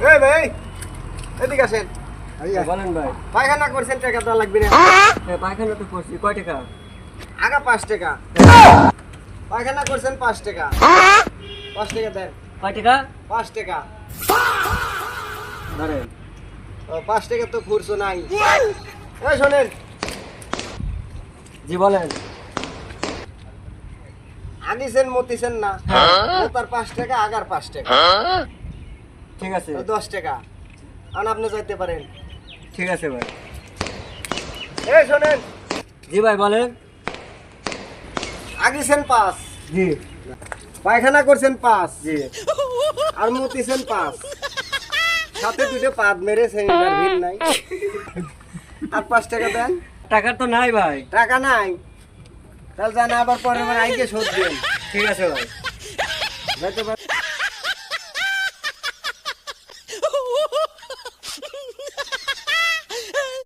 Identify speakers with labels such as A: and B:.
A: এই ভাই এদিকে আসেন।
B: বলেন ভাই।
A: পায়খানা করছেন, টাকা দেওয়া লাগবে না।
B: পায়খানা তো করছি, কয় টাকা?
A: আগা 5 টাকা। পায়খানা করছেন 5 টাকা। 5 টাকা দেন।
B: কয় টাকা?
A: 5 টাকা।
B: ধরেন।
A: 5 টাকা তো খুরছো নাই। এই শোনেন,
B: জি বলেন।
A: আনিছেন মতিছেন না, মোতার 5 টাকা, আগার 5 টাকা।
B: ঠিক আছে,
A: 10 টাকা। আর আপনি যাইতে পারেন।
B: ঠিক আছে ভাই।
A: এই শোনেন,
B: জি ভাই বলেন।
A: আগিছেন 5,
B: জি
A: পায়খানা করছেন 5,
B: জি।
A: আর মতিছেন 5, সাথে দুটো পাদ মেরেছেন, এটার ভিড় নাই। আর 5 টাকা দেন।
B: টাকা তো নাই ভাই।
A: টাকা নাই, তাহলে জানা আবার পরের বার আইকে শোধ দেন।
B: ঠিক আছে ভাই।
A: যাইতে পারেন।